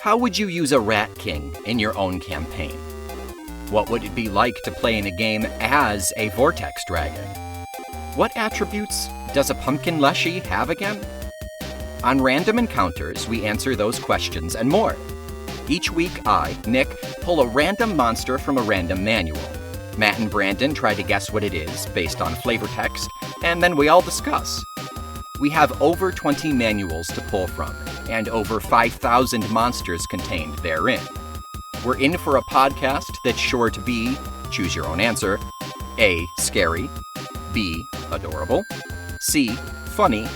How would you use a Rat King in your own campaign? What would it be like to play in a game as a Vortex Dragon? What attributes does a Pumpkin Leshy have again? On Random Encounters, we answer those questions and more. Each week, I, Nick, pull a random monster from a random manual. Matt and Brandon try to guess what it is based on flavor text, and then we all discuss. We have over 20 manuals to pull from, and over 5,000 monsters contained therein. We're in for a podcast that's sure to be, choose your own answer, A, scary, B, adorable, C, funny,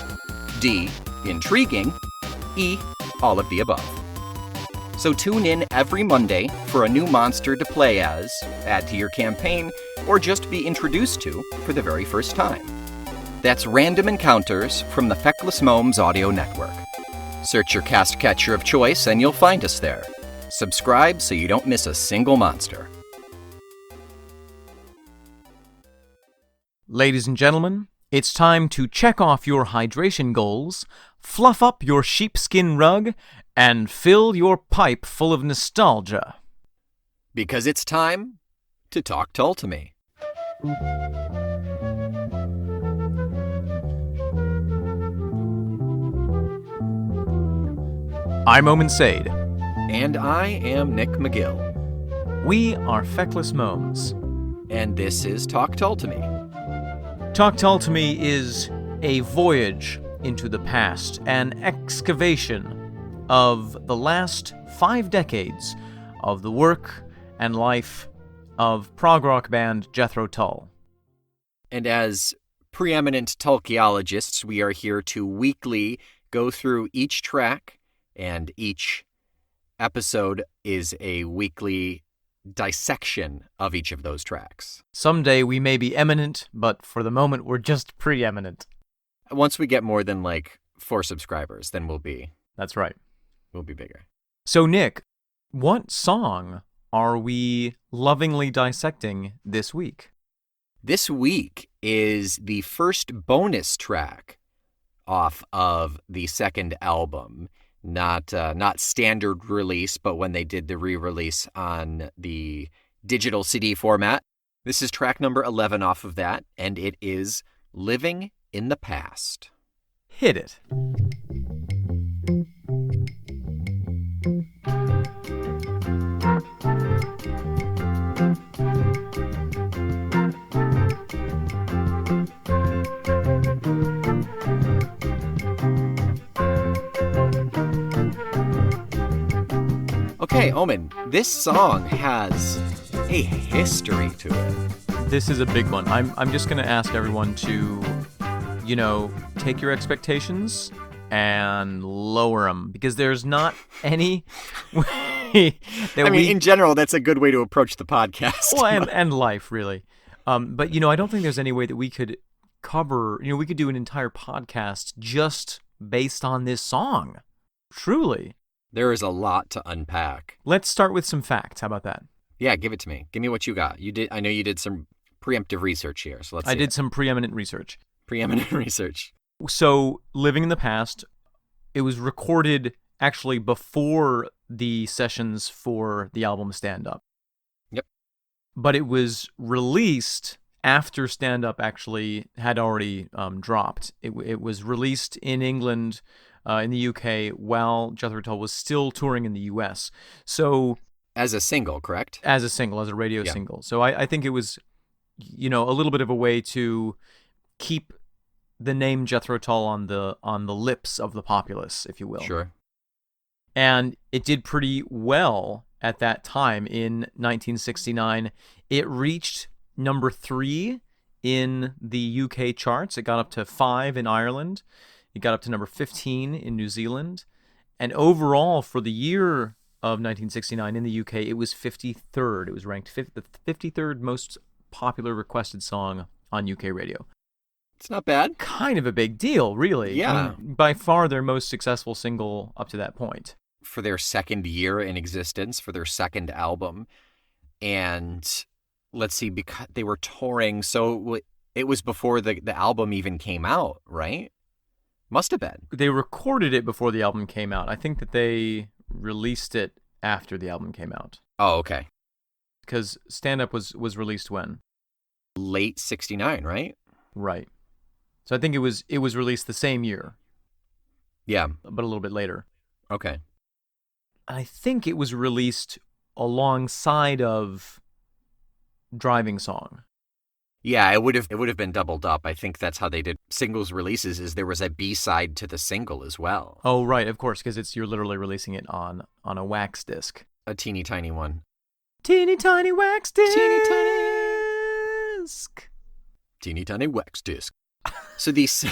D, intriguing, E, all of the above. So tune in every Monday for a new monster to play as, add to your campaign, or just be introduced to for the very first time. That's Random Encounters from the Feckless Gnomes Audio Network. Search your cast catcher of choice and you'll find us there. Subscribe so you don't miss a single monster. Ladies and gentlemen, it's time to check off your hydration goals, fluff up your sheepskin rug, and fill your pipe full of nostalgia. Because it's time to talk Tull to me. I'm Omen Sade. And I am Nick McGill. We are Feckless Gnomes. And this is Talk Tull to Me. Talk Tull to Me is a voyage into the past, an excavation of the last 5 decades of the work and life of prog rock band Jethro Tull. And as preeminent Tulkiologists, we are here to weekly go through each track, and each episode is a weekly dissection of each of those tracks. Someday we may be eminent, but for the moment we're just preeminent. Once we get more than 4 subscribers, then we'll be... That's right. We'll be bigger. So Nick, what song are we lovingly dissecting this week? This week is the first bonus track off of the second album. Not standard release, but when they did the re-release on the digital CD format. This is track number 11 off of that, and it is Living in the Past. Hit it. Okay, Omen, this song has a history to it. This is a big one. I'm just going to ask everyone to, take your expectations and lower them, because there's not any way that in general, that's a good way to approach the podcast. Well, and life, really. But, I don't think there's any way that we could cover, we could do an entire podcast just based on this song. Truly. There is a lot to unpack. Let's start with some facts. How about that? Yeah, give it to me. Give me what you got. I know you did some preemptive research here, so let's see. I did some preeminent research. Preeminent research. So, Living in the Past, it was recorded actually before the sessions for the album Stand Up. Yep. But it was released after Stand Up actually had already dropped. It was released in England, in the UK, while Jethro Tull was still touring in the US. So, as a single, correct? As a single, as a radio single. So I think it was, a little bit of a way to keep the name Jethro Tull on the lips of the populace, if you will. Sure. And it did pretty well at that time. In 1969, it reached number 3 in the UK charts. It got up to 5 in Ireland. It got up to number 15 in New Zealand. And overall, for the year of 1969 in the UK, it was 53rd. It was ranked the 53rd most popular requested song on UK radio. It's not bad. Kind of a big deal, really. Yeah. By far their most successful single up to that point. For their second year in existence, for their second album. And let's see, because they were touring, so it was before the album even came out, right? Must have been. They recorded it before the album came out. I think that they released it after the album came out. Oh, okay. Because Stand Up was released when? Late 69, right? Right. So I think it was released the same year. Yeah. But a little bit later. Okay. I think it was released alongside of Driving Song. Yeah, it would have been doubled up. I think that's how they did singles releases, is there was a B-side to the single as well. Oh, right, of course, because you're literally releasing it on a wax disc. A teeny tiny one. Teeny tiny wax disc. Teeny tiny wax disc. So these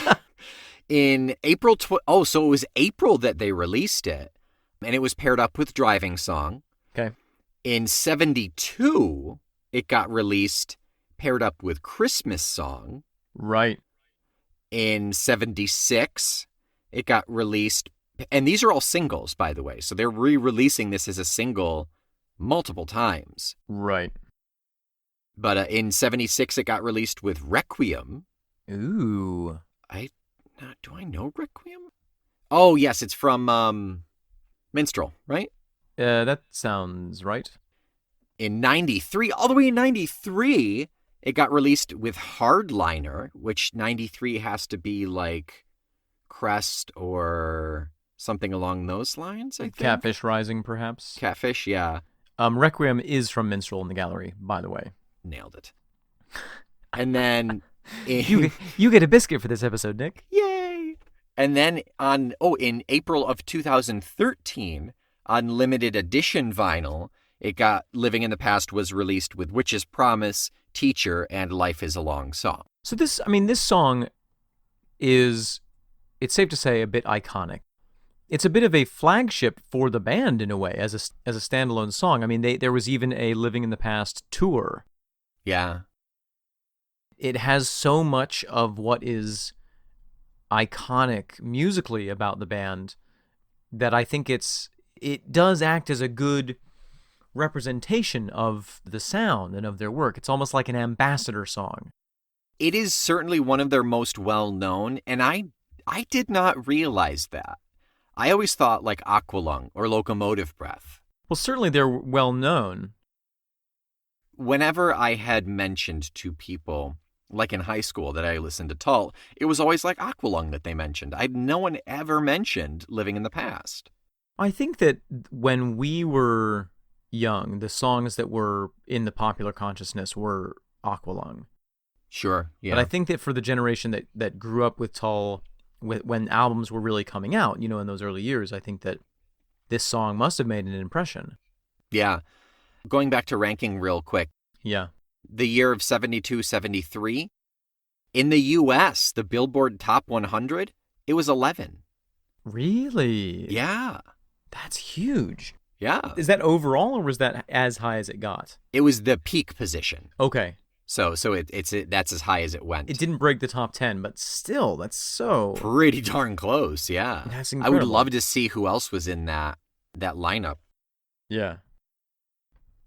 in April so it was April that they released it, and it was paired up with Driving Song. Okay. In 72, it got released paired up with Christmas Song. Right. In 76, it got released, and these are all singles, by the way, so they're re-releasing this as a single multiple times. Right. But in 76, it got released with Requiem. Ooh. Do I know Requiem? Oh, yes, it's from Minstrel, right? That sounds right. In 93, all the way in 93, it got released with Hardliner, which 93 has to be like Crest or something along those lines, I think. Catfish Rising, perhaps? Catfish, yeah. Requiem is from Minstrel in the Gallery, by the way. Nailed it. And then... You get a biscuit for this episode, Nick. Yay! And then in April of 2013, on limited edition vinyl, it got Living in the Past was released with Witch's Promise, Teacher, and Life is a Long Song. So this song is, it's safe to say, a bit iconic. It's a bit of a flagship for the band in a way, as a standalone song. I mean, there was even a Living in the Past tour. Yeah. It has so much of what is iconic musically about the band that I think it does act as a good representation of the sound and of their work. It's almost like an ambassador song. It is certainly one of their most well-known, and I did not realize that. I always thought like Aqualung or Locomotive Breath. Well, certainly they're well-known. Whenever I had mentioned to people, like in high school, that I listened to Tull, it was always like Aqualung that they mentioned. No one ever mentioned Living in the Past. I think that when we were young, the songs that were in the popular consciousness were Aqualung. Sure, yeah. But I think that for the generation that grew up with Tull, when albums were really coming out, in those early years, I think that this song must have made an impression. Yeah. Going back to ranking real quick. Yeah. The year of 72, 73, in the U.S., the Billboard Top 100, it was 11. Really? Yeah. That's huge. Yeah. Is that overall, or was that as high as it got? It was the peak position. Okay. So that's as high as it went. It didn't break the top 10, but still, that's so... pretty darn close, yeah. That's incredible. I would love to see who else was in that lineup. Yeah.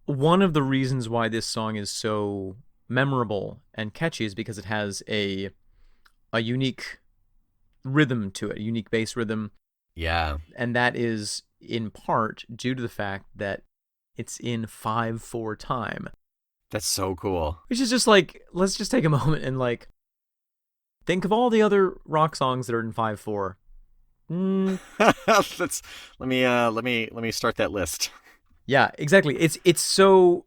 One of the reasons why this song is so memorable and catchy is because it has a unique rhythm to it, a unique bass rhythm. Yeah. And that is in part due to the fact that it's in 5/4 time. That's so cool. Which is just like, let's just take a moment and like think of all the other rock songs that are in 5/4. Let me start that list. Yeah, exactly. It's so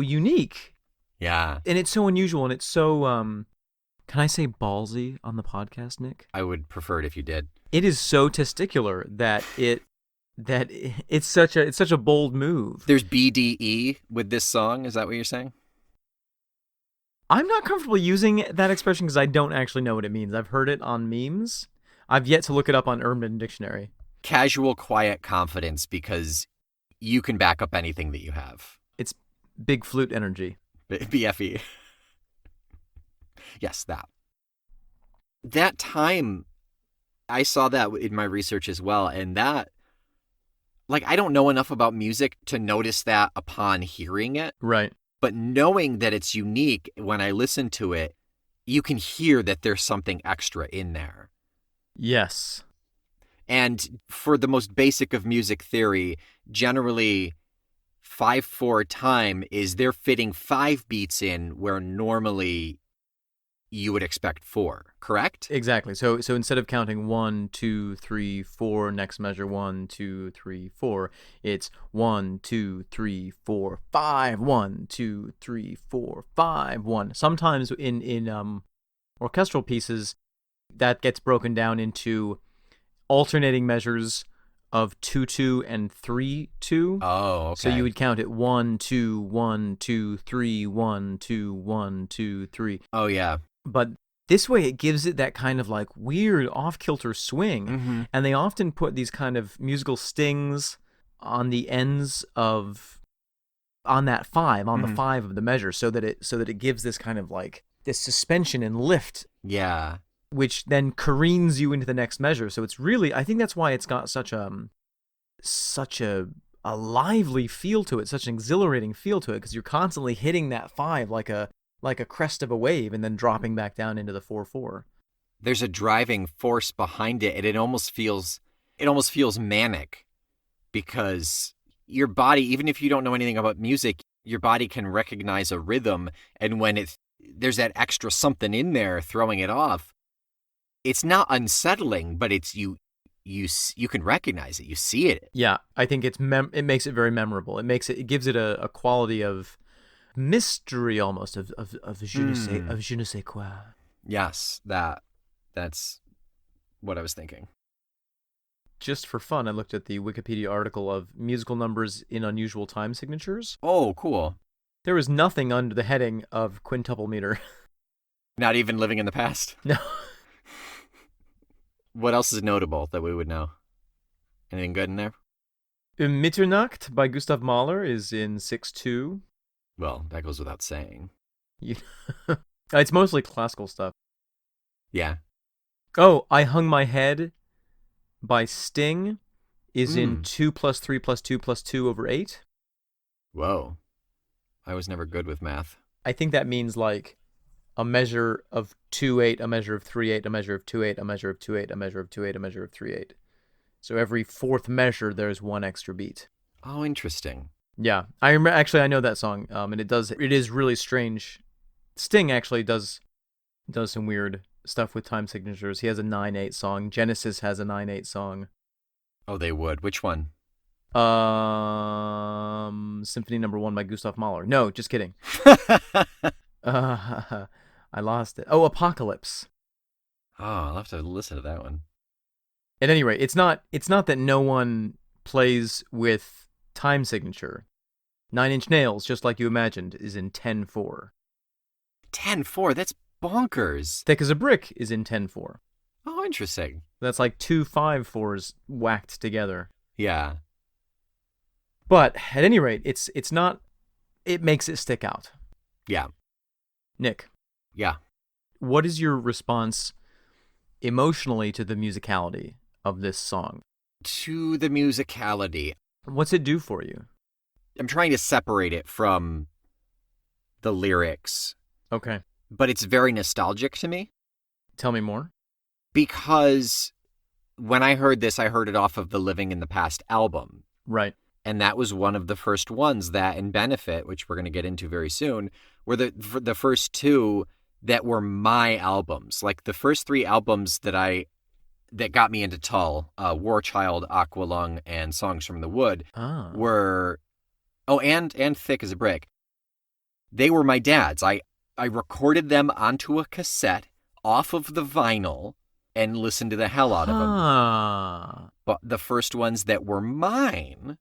unique. Yeah. And it's so unusual, and it's so can I say ballsy on the podcast, Nick? I would prefer it if you did. It is so testicular that it's such a bold move. There's BDE with this song, is that what you're saying? I'm not comfortable using that expression because I don't actually know what it means. I've heard it on memes. I've yet to look it up on Urban Dictionary. Casual, quiet confidence, because you can back up anything that you have. It's big flute energy. BFE. Yes, that. That time, I saw that in my research as well, and that, like, I don't know enough about music to notice that upon hearing it. Right. But knowing that it's unique, when I listen to it, you can hear that there's something extra in there. Yes. And for the most basic of music theory, generally 5/4 time is they're fitting 5 beats in where normally you would expect 4, correct? Exactly. So instead of counting 1, 2, 3, 4, next measure 1, 2, 3, 4, it's 1, 2, 3, 4, 5, 1, 2, 3, 4, 5, 1. Sometimes in orchestral pieces, that gets broken down into alternating measures of 2/2 and 3/2. Oh, okay. So you would count it 1, 2, 1, 2, 3, 1, 2, 1, 2, 3. Oh, yeah. But this way it gives it that kind of like weird off-kilter swing. Mm-hmm. And they often put these kind of musical stings on the ends of on that 5, on the 5 of the measure, so that it gives this kind of like this suspension and lift. Yeah. Which then careens you into the next measure. So it's really, I think that's why it's got such a lively feel to it, such an exhilarating feel to it, because you're constantly hitting that 5 like a crest of a wave and then dropping back down into the 4/4. There's a driving force behind it, and it almost feels manic, because your body, even if you don't know anything about music, your body can recognize a rhythm, and when there's that extra something in there throwing it off, it's not unsettling, but it's you can recognize it, you see it. Yeah, I think it makes it very memorable. It gives it a quality of mystery almost, of je ne sais quoi. Yes, that's what I was thinking. Just for fun, I looked at the Wikipedia article of musical numbers in unusual time signatures. Oh, cool. There was nothing under the heading of quintuple meter. Not even living in the past? No. What else is notable that we would know? Anything good in there? Mitternacht by Gustav Mahler is in 6/2. Well, that goes without saying. It's mostly classical stuff. Yeah. Oh, I Hung My Head by Sting is in 2 + 3 + 2 + 2 over 8. Whoa. I was never good with math. I think that means like a measure of 2/8, a measure of 3/8, a measure of 2/8, a measure of 2/8, a measure of 2/8, a measure of 3/8. So every 4th measure, there's 1 extra beat. Oh, interesting. Yeah, I remember. Actually, I know that song, and it is really strange. Sting actually does some weird stuff with time signatures. He has a 9/8 song. Genesis has a 9/8 song. Oh, they would. Which one? Symphony No. 1 by Gustav Mahler. No, just kidding. I lost it. Oh, Apocalypse. Oh, I'll have to listen to that one. At any rate, it's not that no one plays with time signature. 9 Inch Nails, just like you imagined, is in 10/4. 10/4? That's bonkers. Thick as a Brick is in 10/4. Oh, interesting. That's like 2 5/4s whacked together. Yeah. But at any rate, it's not. It makes it stick out. Yeah. Nick. Yeah. What is your response emotionally to the musicality of this song? To the musicality. What's it do for you? I'm trying to separate it from the lyrics. Okay. But it's very nostalgic to me. Tell me more. Because when I heard this, I heard it off of the Living in the Past album. Right. And that was one of the first ones that, in Benefit, which we're going to get into very soon, were the first 2 that were my albums. Like the first 3 albums that got me into Tull, War Child, Aqualung, and Songs from the Wood, were... Oh, and Thick as a Brick. They were my dad's. I recorded them onto a cassette off of the vinyl and listened to the hell out of them. But the first ones that were mine...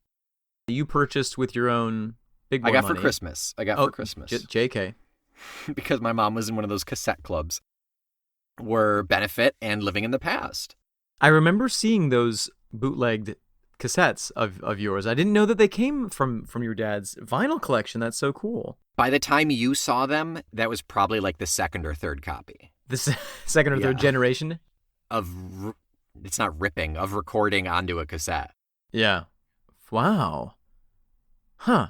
You purchased with your own big boy money. For Christmas. I got for Christmas. JK. Because my mom was in one of those cassette clubs. Were Benefit and Living in the Past. I remember seeing those bootlegged cassettes of yours. I didn't know that they came from your dad's vinyl collection. That's so cool. By the time you saw them, that was probably like the 2nd or 3rd copy. The second or third generation? It's not ripping, of recording onto a cassette. Yeah. Wow. Huh.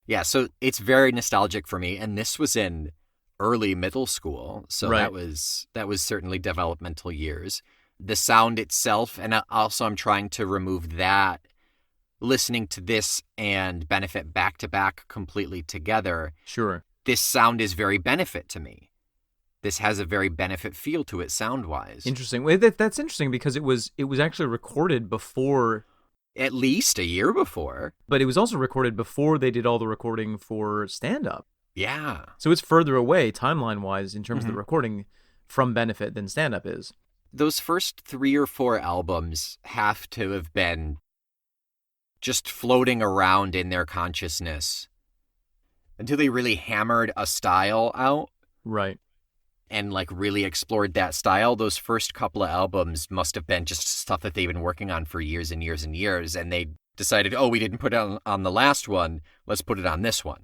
Yeah, so it's very nostalgic for me, and this was in early middle school, so right. that was certainly developmental years. the sound itself, and also I'm trying to remove that. Listening to this and Benefit back to back completely together. Sure. This sound is very Benefit to me. This has a very Benefit feel to it sound-wise. Interesting. Well, that's interesting because it was actually recorded before. At least a year before. But it was also recorded before they did all the recording for stand-up. Yeah. So it's further away, timeline-wise, in terms of the recording from Benefit than stand-up is. Those first 3 or 4 albums have to have been just floating around in their consciousness until they really hammered a style out. Right. And like really explored that style. Those first couple of albums must have been just stuff that they've been working on for years and years and years. And they decided, oh, we didn't put it on the last one. Let's put it on this one.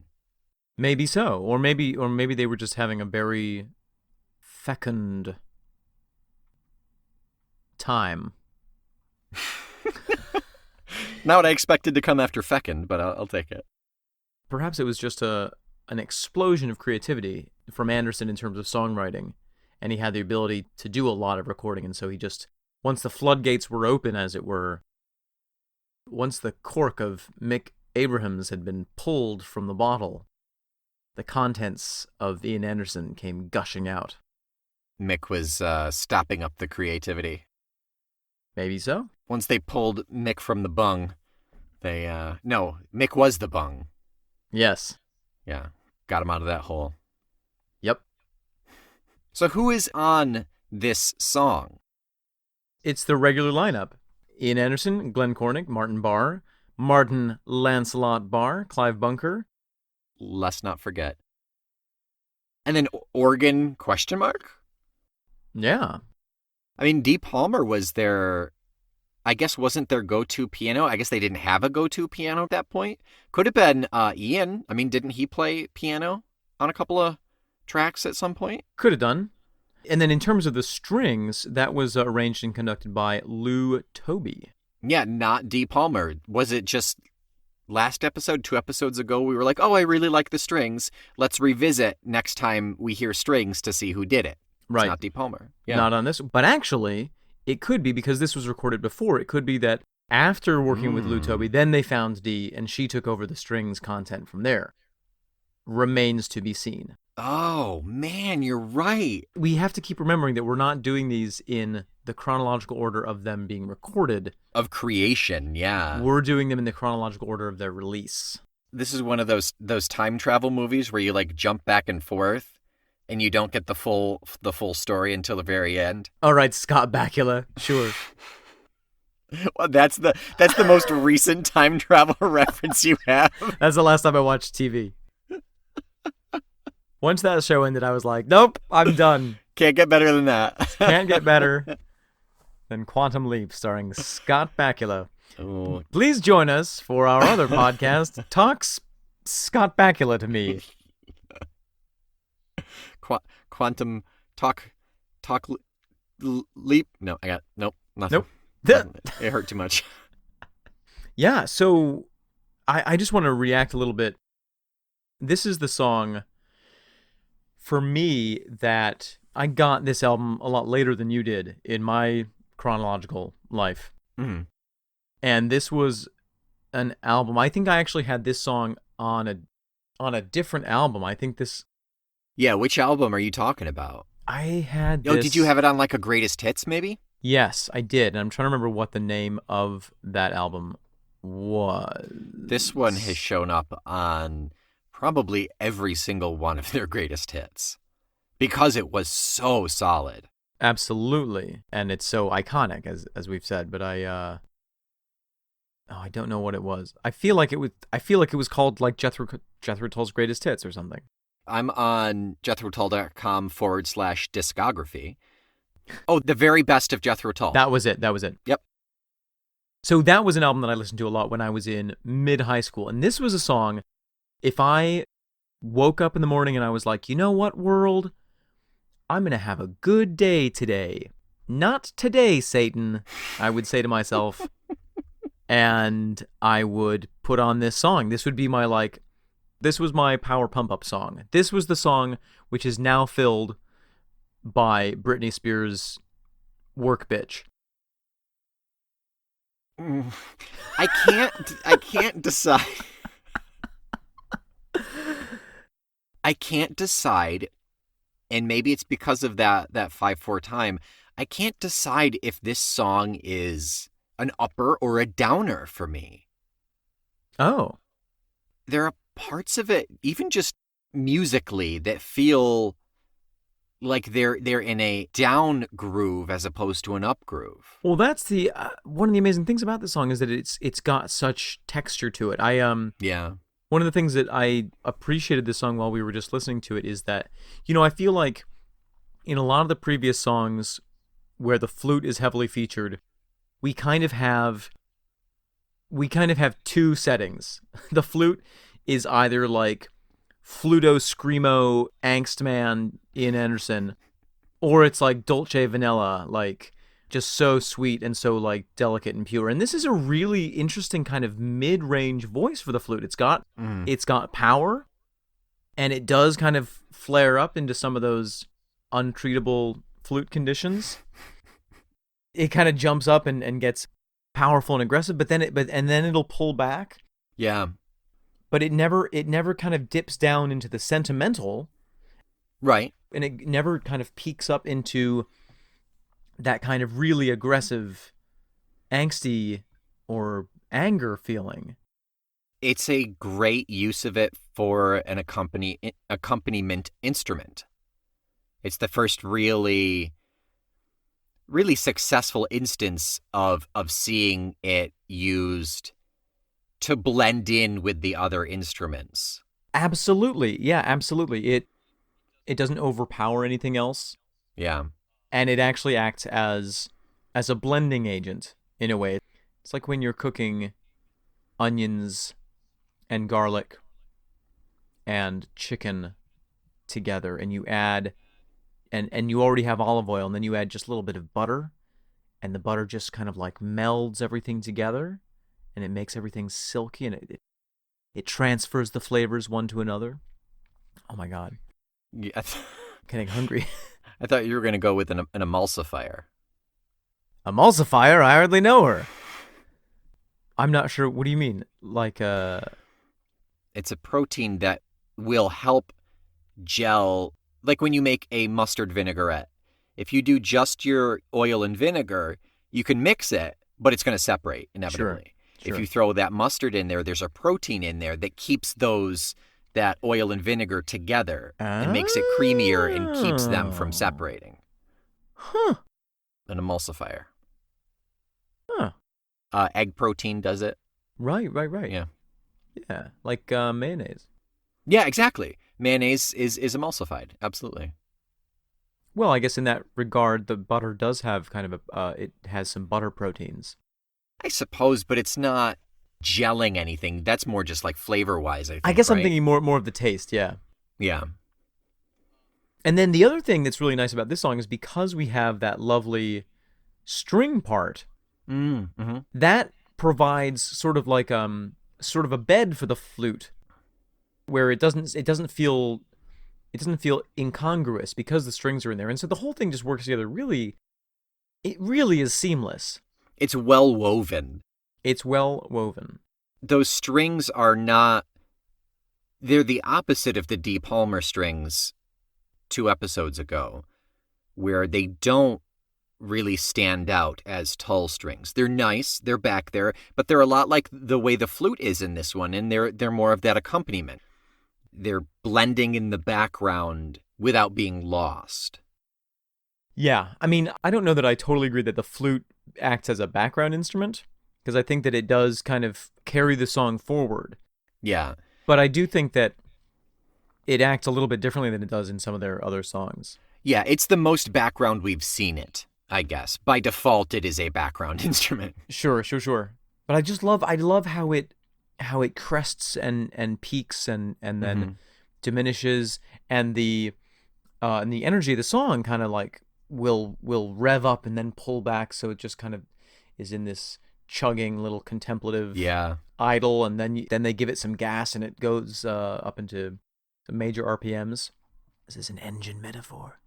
Maybe so. Or maybe they were just having a very fecund time. Not what I expected to come after fecund, but I'll take it. Perhaps it was just an explosion of creativity from Anderson in terms of songwriting, and he had the ability to do a lot of recording, and so he just, once the floodgates were open, as it were, once the cork of Mick Abrahams had been pulled from the bottle, the contents of Ian Anderson came gushing out. Mick was stopping up the creativity. Maybe so. Once they pulled Mick from the bung, Mick was the bung. Yes. Yeah, got him out of that hole. Yep. So who is on this song? It's the regular lineup. Ian Anderson, Glenn Cornick, Martin Barr, Martin Lancelot Barr, Clive Bunker. Let's not forget. And then organ ? Yeah. I mean, Dee Palmer was wasn't their go-to piano. I guess they didn't have a go-to piano at that point. Could have been Ian. I mean, didn't he play piano on a couple of tracks at some point? Could have done. And then in terms of the strings, that was arranged and conducted by Lou Toby. Yeah, not Dee Palmer. Was it just last episode, 2 episodes ago, we were like, oh, I really like the strings. Let's revisit next time we hear strings to see who did it. Right. It's not Dee Palmer. Yeah. Not on this. But actually, it could be, because this was recorded before, it could be that after working with Lou Toby, then they found Dee, and she took over the strings content from there. Remains to be seen. Oh, man, you're right. We have to keep remembering that we're not doing these in the chronological order of them being recorded. Of creation, yeah. We're doing them in the chronological order of their release. This is one of those time travel movies where you like jump back and forth and you don't get the full story until the very end. All right, Scott Bakula, sure. Well, that's the most recent time travel reference you have. That's the last time I watched TV. Once that show ended, I was like, nope, I'm done. Can't get better than that. Can't get better than Quantum Leap, starring Scott Bakula. Ooh. Please join us for our other podcast, Talks Scott Bakula to Me. Quantum talk leap. No, nope, nothing. Nope. It hurt too much. Yeah, so I just want to react a little bit. This is the song, for me, that I got this album a lot later than you did in my chronological life. Mm-hmm. And this was an album. I think I actually had this song on a different album. I think this... Yeah, which album are you talking about? I had this... Oh, did you have it on like a greatest hits, maybe? Yes, I did. And I'm trying to remember what the name of that album was. This one has shown up on probably every single one of their greatest hits because it was so solid. Absolutely. And it's so iconic, as we've said, but I don't know what it was. I feel like it was called like Jethro Tull's Greatest Hits or something. I'm on jethrotull.com/discography. Oh, the very best of Jethro Tull. That was it. Yep. So that was an album that I listened to a lot when I was in mid-high school. And this was a song, if I woke up in the morning and I was like, you know what, world? I'm going to have a good day today. Not today, Satan, I would say to myself. And I would put on this song. This would be this was my power pump-up song. This was the song which is now filled by Britney Spears' work bitch? I can't decide. I can't decide, and maybe it's because of that 5/4 time. I can't decide if this song is an upper or a downer for me. Oh. There are parts of it, even just musically, that feel like they're in a down groove as opposed to an up groove. Well, that's the one of the amazing things about this song is that it's got such texture to it. Yeah. One of the things that I appreciated this song while we were just listening to it is that, I feel like in a lot of the previous songs where the flute is heavily featured, we kind of have two settings. The flute is either like Fluto Screamo Angst Man Ian Anderson, or it's like Dolce Vanilla, like just so sweet and so like delicate and pure. And this is a really interesting kind of mid-range voice for the flute. It's got power, and it does kind of flare up into some of those untreatable flute conditions. It kind of jumps up and gets powerful and aggressive, but then it'll pull back. Yeah. But it never kind of dips down into the sentimental. Right. And it never kind of peaks up into that kind of really aggressive, angsty or anger feeling. It's a great use of it for an accompaniment instrument. It's the first really successful instance of seeing it used to blend in with the other instruments. Absolutely. Yeah, absolutely. It doesn't overpower anything else. Yeah. And it actually acts as a blending agent in a way. It's like when you're cooking onions and garlic and chicken together, and you add and you already have olive oil, and then you add just a little bit of butter, and the butter just kind of like melds everything together, and it makes everything silky, and it transfers the flavors one to another. Oh my God. Yeah. Getting hungry. I thought you were going to go with an emulsifier. Emulsifier? I hardly know her. I'm not sure. What do you mean? Like It's a protein that will help gel, like when you make a mustard vinaigrette. If you do just your oil and vinegar, you can mix it, but it's going to separate inevitably. Sure. If you throw that mustard in there, there's a protein in there that keeps that oil and vinegar together and makes it creamier and keeps them from separating. Huh. An emulsifier. Huh. Egg protein does it. Right. Yeah. Yeah, like mayonnaise. Yeah, exactly. Mayonnaise is emulsified. Absolutely. Well, I guess in that regard, the butter does have kind of it has some butter proteins. I suppose, but it's not gelling anything. That's more just like flavor-wise, I think. I guess right? I'm thinking more of the taste, yeah. Yeah. And then the other thing that's really nice about this song is because we have that lovely string part, that provides sort of like sort of a bed for the flute, where it doesn't feel incongruous because the strings are in there, and so the whole thing just works together. It really is seamless. It's well woven. Those strings are not. They're the opposite of the Dee Palmer strings 2 episodes ago, where they don't really stand out as Tull strings. They're nice, they're back there, but they're a lot like the way the flute is in this one, and they're more of that accompaniment. They're blending in the background without being lost. Yeah, I mean, I don't know that I totally agree that the flute acts as a background instrument, because I think that it does kind of carry the song forward. Yeah. But I do think that it acts a little bit differently than it does in some of their other songs. Yeah, it's the most background we've seen it, I guess. By default, it is a background instrument. Sure. But I love how it crests and peaks and then diminishes, and the energy of the song kind of like will rev up and then pull back, so it just kind of is in this chugging little contemplative idle, and then they give it some gas and it goes up into the major RPMs. This is an engine metaphor.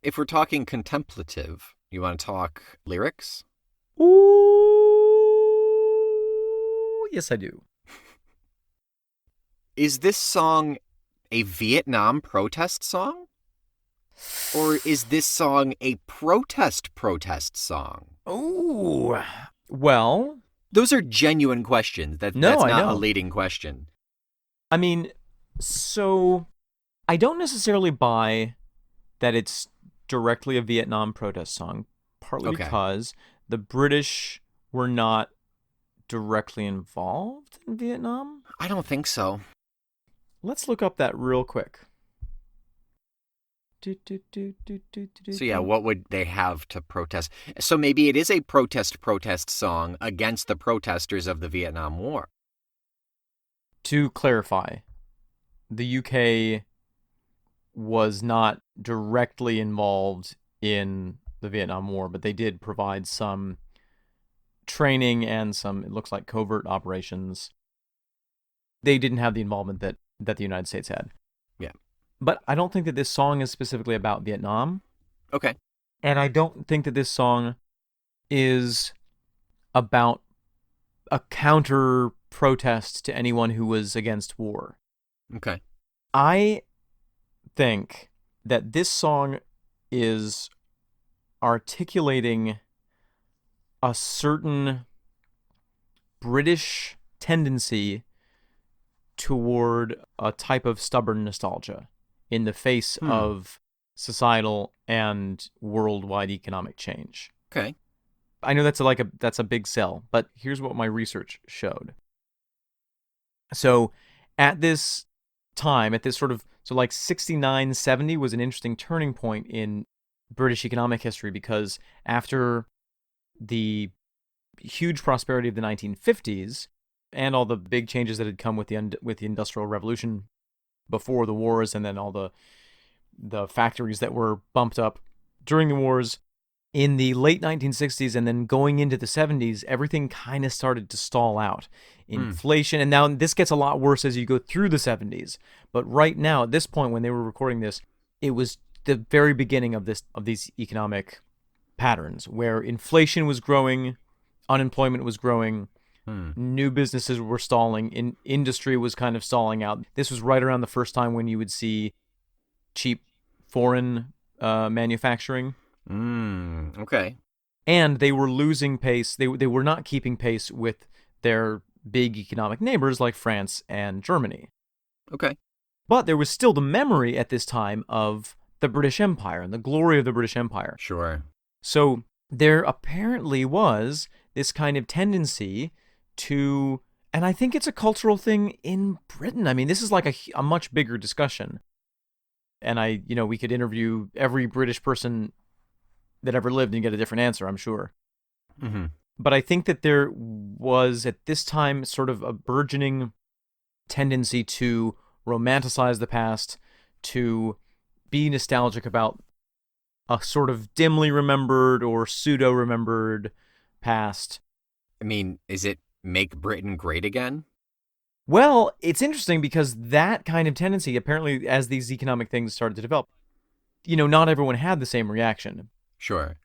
If we're talking contemplative, you want to talk lyrics? Ooh, yes, I do. Is this song a Vietnam protest song? Or is this song a protest song? Ooh, well... Those are genuine questions. That's I not know. a leading question. I mean, so I don't necessarily buy that it's directly a Vietnam protest song, partly because the British were not directly involved in Vietnam. I don't think so. Let's look up that real quick. So yeah, what would they have to protest? So maybe it is a protest song against the protesters of the Vietnam War. To clarify, the UK was not directly involved in the Vietnam War, but they did provide some training and some, it looks like, covert operations. They didn't have the involvement that the United States had. Yeah. But I don't think that this song is specifically about Vietnam. Okay. And I don't think that this song is about a counter protest to anyone who was against war. Okay. I think that this song is articulating a certain British tendency toward a type of stubborn nostalgia in the face of societal and worldwide economic change. Okay. I know that's a big sell, but here's what my research showed. So at this time, so like 69, 70 was an interesting turning point in British economic history, because after the huge prosperity of the 1950s and all the big changes that had come with the Industrial Revolution before the wars, and then all the factories that were bumped up during the wars, in the late 1960s and then going into the 70s, everything kind of started to stall out. Inflation, and now this gets a lot worse as you go through the 70s. But right now, at this point, when they were recording this, it was the very beginning of these economic patterns where inflation was growing, unemployment was growing, new businesses were stalling, industry was kind of stalling out. This was right around the first time when you would see cheap foreign manufacturing. Okay. And they were losing pace. They were not keeping pace with their big economic neighbors like France and Germany. Okay. But there was still the memory at this time of the British Empire and the glory of the British Empire. Sure. So there apparently was this kind of tendency to, and I think it's a cultural thing in Britain. I mean, this is like a much bigger discussion. And we could interview every British person that ever lived and get a different answer, I'm sure. Mm-hmm. But I think that there was, at this time, sort of a burgeoning tendency to romanticize the past, to be nostalgic about a sort of dimly remembered or pseudo-remembered past. I mean, is it Make Britain Great Again? Well, it's interesting because that kind of tendency, apparently, as these economic things started to develop, not everyone had the same reaction. Sure.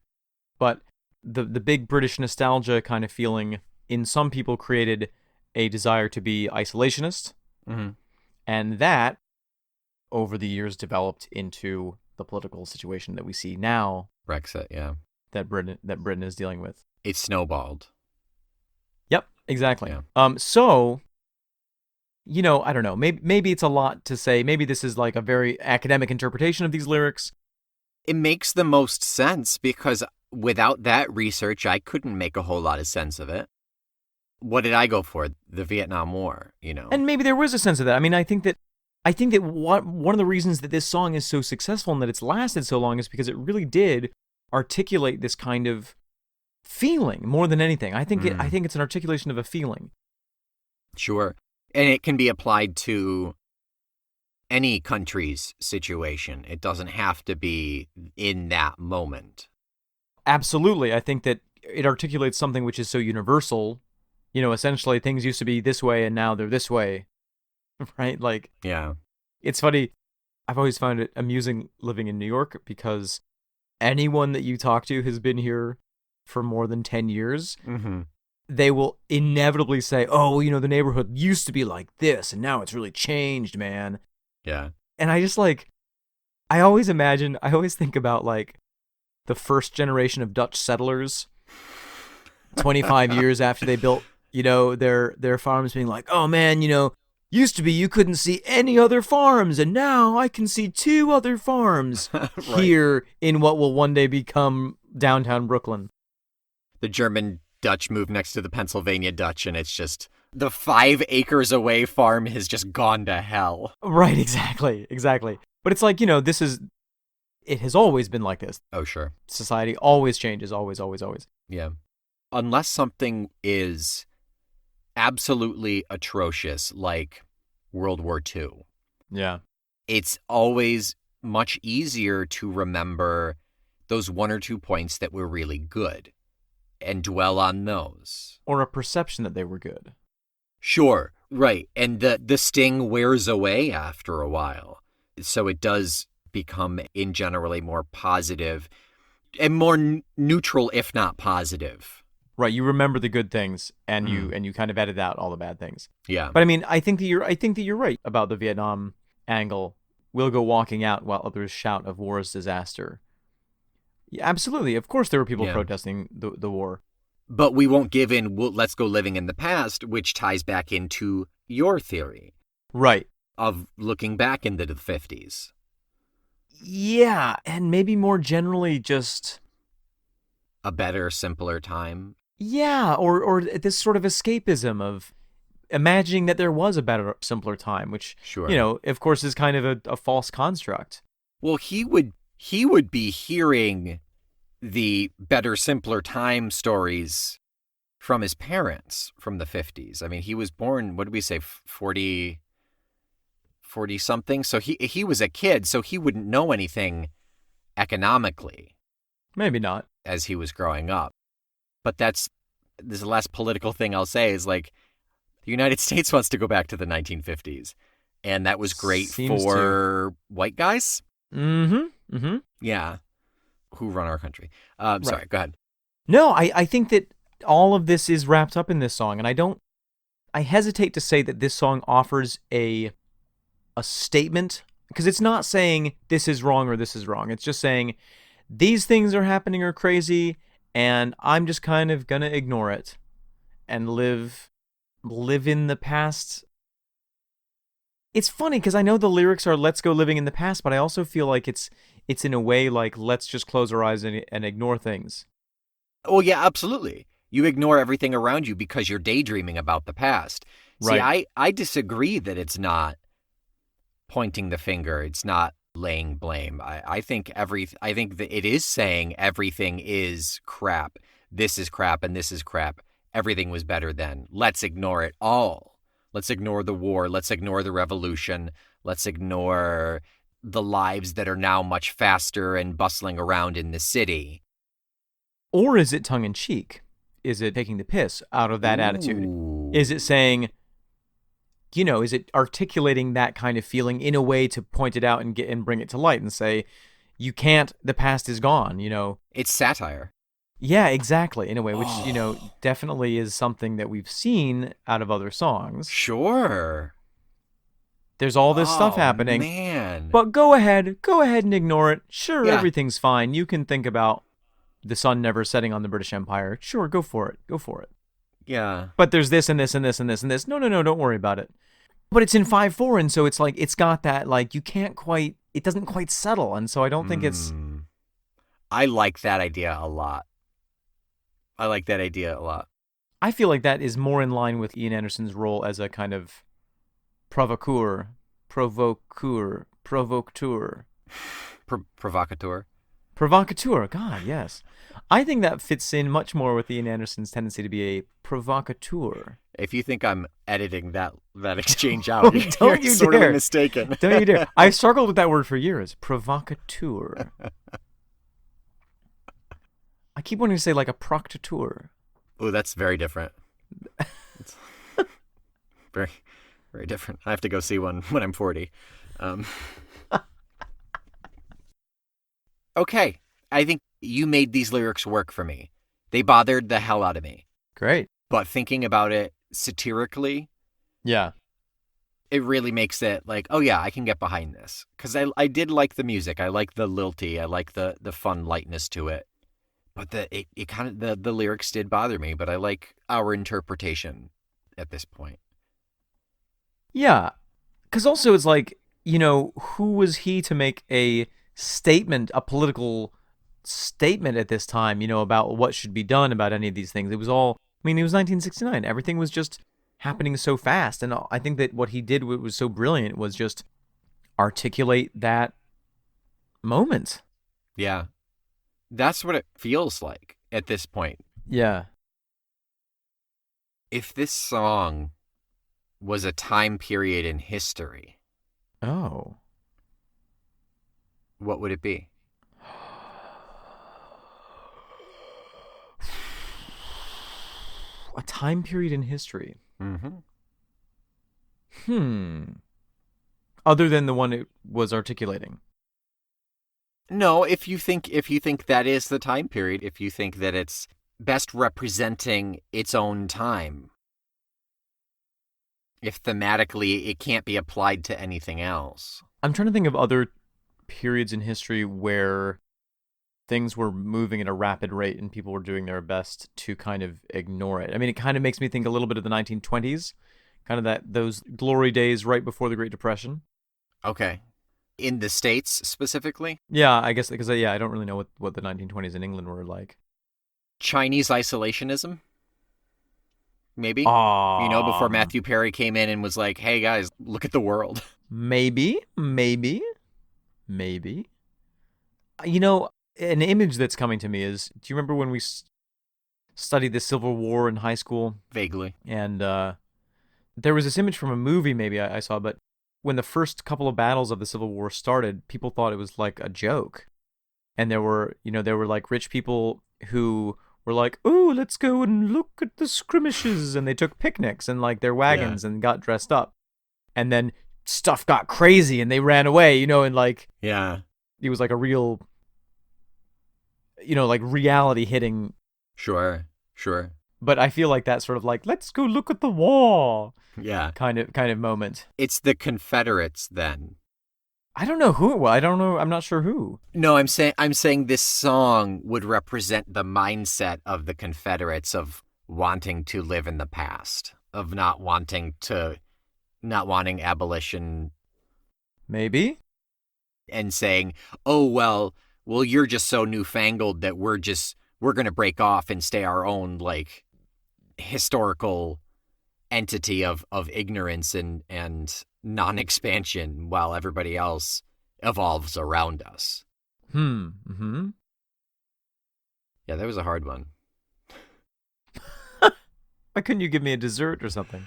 But the big British nostalgia kind of feeling in some people created a desire to be isolationist. Mm-hmm. And that, over the years, developed into the political situation that we see now. Brexit, yeah. That Britain is dealing with. It snowballed. Yep, exactly. Yeah. So, I don't know. Maybe it's a lot to say. Maybe this is like a very academic interpretation of these lyrics. It makes the most sense because without that research, I couldn't make a whole lot of sense of it. What did I go for? The Vietnam War, And maybe there was a sense of that. I mean, I think that one of the reasons that this song is so successful and that it's lasted so long is because it really did articulate this kind of feeling more than anything. I think it's an articulation of a feeling. Sure. And it can be applied to any country's situation. It doesn't have to be in that moment. Absolutely. I think that it articulates something which is so universal. Essentially things used to be this way and now they're this way. Right? Like, yeah. It's funny. I've always found it amusing living in New York because anyone that you talk to has been here for more than 10 years, Mm-hmm. they will inevitably say, oh, the neighborhood used to be like this, and now it's really changed, man. Yeah. And I just I always think about the first generation of Dutch settlers 25 years after they built, their farms, being like, oh man, used to be you couldn't see any other farms, and now I can see 2 other farms Right. here in what will one day become downtown Brooklyn. The German Dutch moved next to the Pennsylvania Dutch, and it's just the 5 acres away farm has just gone to hell. Right, exactly. But it's it has always been like this. Oh, sure. Society always changes, always, always, always. Yeah. Unless something is absolutely atrocious, like World War II, Yeah. it's always much easier to remember those 1 or 2 points that were really good and dwell on those. Or a perception that they were good. Sure, right. And the sting wears away after a while. So it does become, in general, a more positive and more neutral, if not positive. Right, you remember the good things, and you kind of edit out all the bad things. Yeah. But I mean, I think that you're right about the Vietnam angle. We'll go walking out while others shout of war's disaster. Yeah, absolutely. Of course, there were people protesting the war. But we won't give in. Let's go living in the past, which ties back into your theory. Right. Of looking back into the 50s. Yeah, and maybe more generally just a better, simpler time. Yeah, or this sort of escapism of imagining that there was a better, simpler time, which, sure. Of course is kind of a false construct. Well, he would be hearing the better, simpler time stories from his parents from the 50s. I mean, he was born, what did we say, 40 something? So he was a kid, so he wouldn't know anything economically. Maybe not. As he was growing up. But this is the last political thing I'll say is the United States wants to go back to the 1950s. And that was great for white guys. Mm-hmm. Mm-hmm. Yeah. Who run our country. Right. Sorry, go ahead. No, I think that all of this is wrapped up in this song. And I hesitate to say that this song offers a statement, because it's not saying this is wrong or this is wrong. It's just saying these things are happening or crazy, and I'm just kind of gonna ignore it and live in the past. It's funny because I know the lyrics are "Let's go living in the past," but I also feel like it's in a way like let's just close our eyes and ignore things. Oh yeah, absolutely. You ignore everything around you because you're daydreaming about the past. Right. See, I disagree that it's not pointing the finger. It's not laying blame. I think that it is saying everything is crap. This is crap and this is crap. Everything was better then. Let's ignore it all. Let's ignore the war. Let's ignore the revolution. Let's ignore the lives that are now much faster and bustling around in the city. Or is it tongue-in-cheek? Is it taking the piss out of that attitude? Is it saying, is it articulating that kind of feeling in a way to point it out and bring it to light and say, you can't, the past is gone, It's satire. Yeah, exactly, in a way, which, definitely is something that we've seen out of other songs. Sure. There's all this stuff happening. Man. But go ahead and ignore it. Sure, everything's fine. You can think about the sun never setting on the British Empire. Sure, go for it. Yeah. But there's this and this and this and this and this. No, don't worry about it. But it's in 5/4, and so it's it's got that, you can't quite, it doesn't quite settle, and so I don't think it's... I like that idea a lot. I feel like that is more in line with Ian Anderson's role as a kind of provocateur. Provocateur, God, yes. I think that fits in much more with Ian Anderson's tendency to be a provocateur. If you think I'm editing that exchange out, Don't you're sort of mistaken. Don't you dare. I've struggled with that word for years. Provocateur. I keep wanting to say like a proctateur. Oh, that's very different. It's very, very different. I have to go see one when I'm 40. Okay. think you made these lyrics work for me. They bothered the hell out of me. Great. But thinking about it satirically, Yeah. it really makes it like, oh yeah, I can get behind this. Because I did like the music. I like the lilty. I like the fun lightness to it. But it kind of the lyrics did bother me, but I like our interpretation at this point. Yeah. Because also it's like, who was he to make a statement, a political statement at this time, about what should be done about any of these things? It was all, it was 1969. Everything was just happening so fast. And I think that what he did was so brilliant was just articulate that moment. Yeah. That's what it feels like at this point. Yeah. If this song was a time period in history, Oh. what would it be? A time period in history. Mm-hmm. Other than the one it was articulating. No, if you think that is the time period, if you think that it's best representing its own time, if thematically it can't be applied to anything else. I'm trying to think of other periods in history where things were moving at a rapid rate and people were doing their best to kind of ignore it. It kind of makes me think a little bit of the 1920s, kind of those glory days right before the Great Depression. Okay. In the States specifically? Yeah, I guess because I don't really know what the 1920s in England were like. Chinese isolationism? Maybe? Before Matthew Perry came in and was like, hey guys, look at the world. Maybe. An image that's coming to me is, do you remember when we studied the Civil War in high school? Vaguely. And there was this image from a movie maybe I saw, but when the first couple of battles of the Civil War started, people thought it was like a joke. And there were like rich people who were like, "Ooh, let's go and look at the skirmishes," and they took picnics and like their wagons and got dressed up. And then stuff got crazy and they ran away, and like it was like a real like reality hitting. Sure. But I feel like that sort of like, let's go look at the war. Yeah. Kind of moment. It's the Confederates then. I don't know who it was. I don't know. I'm not sure who. No, I'm saying this song would represent the mindset of the Confederates of wanting to live in the past, of not wanting abolition. Maybe. And saying, "Oh, well, you're just so newfangled that we're going to break off and stay our own like historical entity of ignorance and non-expansion while everybody else evolves around us." Mm-hmm. Yeah, that was a hard one. Why couldn't you give me a dessert or something?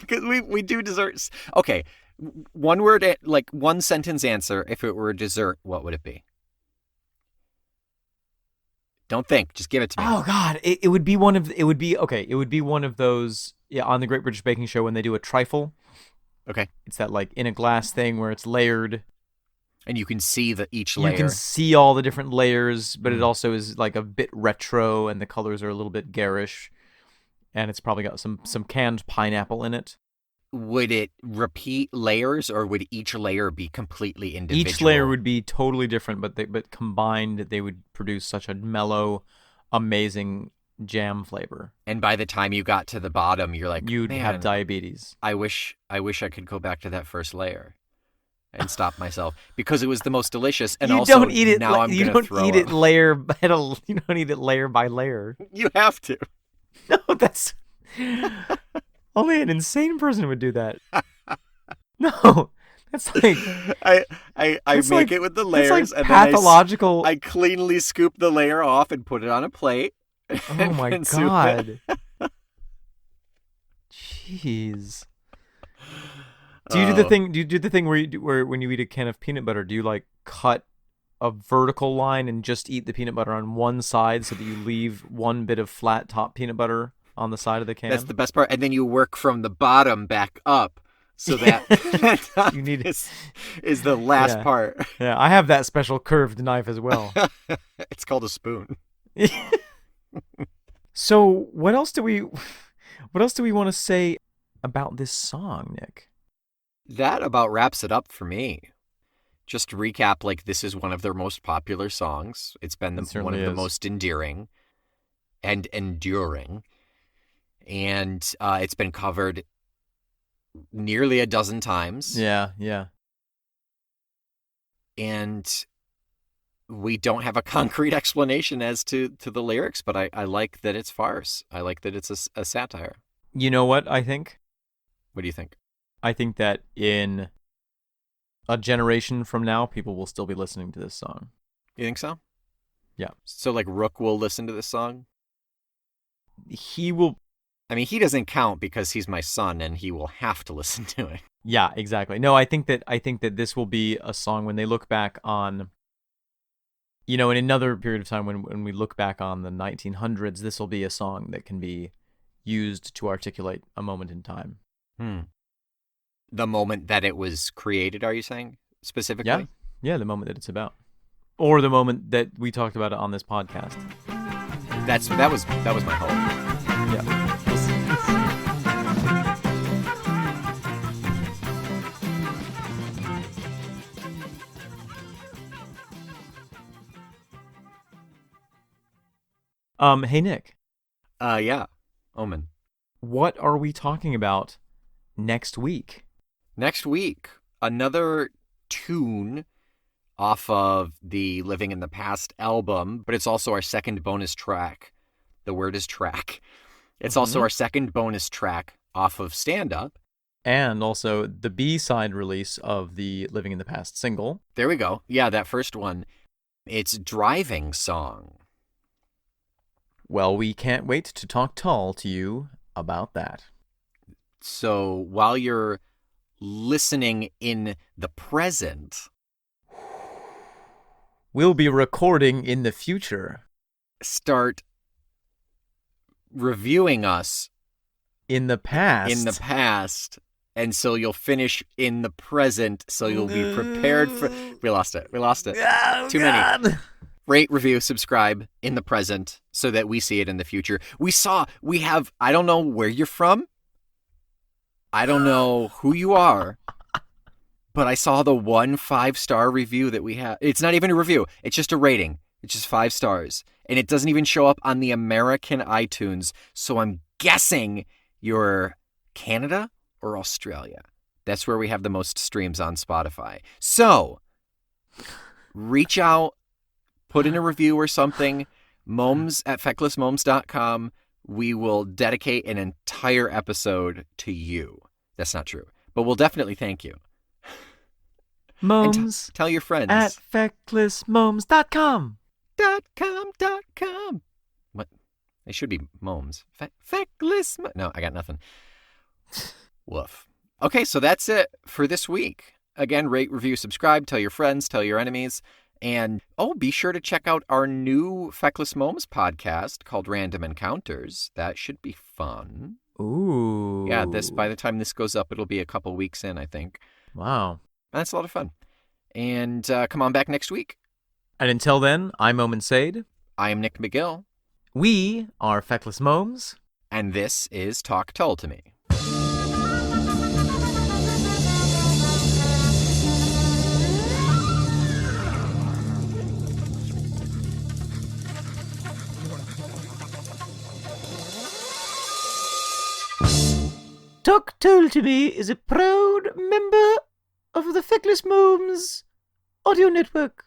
Because we do desserts. Okay, one word, like one sentence answer. If it were a dessert, what would it be? Don't think. Just give it to me. Oh God, it would be one of those on the Great British Baking Show when they do a trifle. Okay. It's that like in a glass thing where it's layered. And you can see each layer. You can see all the different layers, but it also is like a bit retro and the colors are a little bit garish. And it's probably got some canned pineapple in it. Would it repeat layers or would each layer be completely individual? Each layer would be totally different, but combined they would produce such a mellow, amazing jam flavor. And by the time you got to the bottom, you're like, you'd man, have diabetes. I wish I could go back to that first layer and stop myself because it was the most delicious. And you also, don't eat it. Now I'm you gonna don't throw eat up. it layer by you don't eat it layer by layer. You have to. No, that's only an insane person would do that. No, that's like I make it with the layers like and pathological. then I cleanly scoop the layer off and put it on a plate. Oh my God! Jeez. Do you do the thing? Do you do the thing where when you eat a can of peanut butter, do you like cut a vertical line and just eat the peanut butter on one side so that you leave one bit of flat top peanut butter on the side of the can? That's the best part. And then you work from the bottom back up So that You need is the last part. Yeah, I have that special curved knife as well. It's called a spoon. So what else do we want to say about this song, Nick? That about wraps it up for me. Just to recap, like, this is one of their most popular songs. It's been one of the most endearing and enduring. And it's been covered nearly a dozen times. Yeah. And we don't have a concrete explanation as to the lyrics, but I like that it's farce. I like that it's a satire. You know what I think? What do you think? I think that in a generation from now, people will still be listening to this song. You think so? Yeah. So, like, Rook will listen to this song? He will... I mean, he doesn't count because he's my son and he will have to listen to it. Yeah, exactly. No, I think that this will be a song when they look back on, in another period of time when we look back on the 1900s, this will be a song that can be used to articulate a moment in time. The moment that it was created, are you saying, specifically? Yeah, the moment that it's about. Or the moment that we talked about it on this podcast. That was my hope. Yeah. Hey Nick. Yeah. Omen. What are we talking about next week? Next week, another tune off of the Living in the Past album, but it's also our second bonus track. The word is track. It's also our second bonus track off of Stand Up. And also the B-side release of the Living in the Past single. There we go. Yeah, that first one. It's Driving Song. Well, we can't wait to talk Tull to you about that. So while you're listening in the present, we'll be recording in the future. Start reviewing us in the past. And so you'll finish in the present, so you'll be prepared for... We lost it. Oh, Too many. Rate, review, subscribe in the present so that we see it in the future. We have, I don't know where you're from. I don't know who you are. But I saw the 1 5-star review that we have. It's not even a review. It's just a rating. It's just 5 stars. And it doesn't even show up on the American iTunes. So I'm guessing you're Canada or Australia. That's where we have the most streams on Spotify. So reach out. Put in a review or something, moms@fecklessmoms.com. We will dedicate an entire episode to you. That's not true, but we'll definitely thank you. Moms. Tell your friends. At fecklessmoms.com. .com. What? It should be moms. Feckless. No, I got nothing. Woof. Okay, so that's it for this week. Again, rate, review, subscribe, tell your friends, tell your enemies. And, be sure to check out our new Feckless Moms podcast called Random Encounters. That should be fun. Ooh. Yeah, by the time this goes up, it'll be a couple weeks in, I think. Wow. That's a lot of fun. And come on back next week. And until then, I'm Omen Sade. I am Nick McGill. We are Feckless Moms. And this is Talk Tull to Me. Talk Tull to Me is a proud member of the Feckless Moms Audio Network.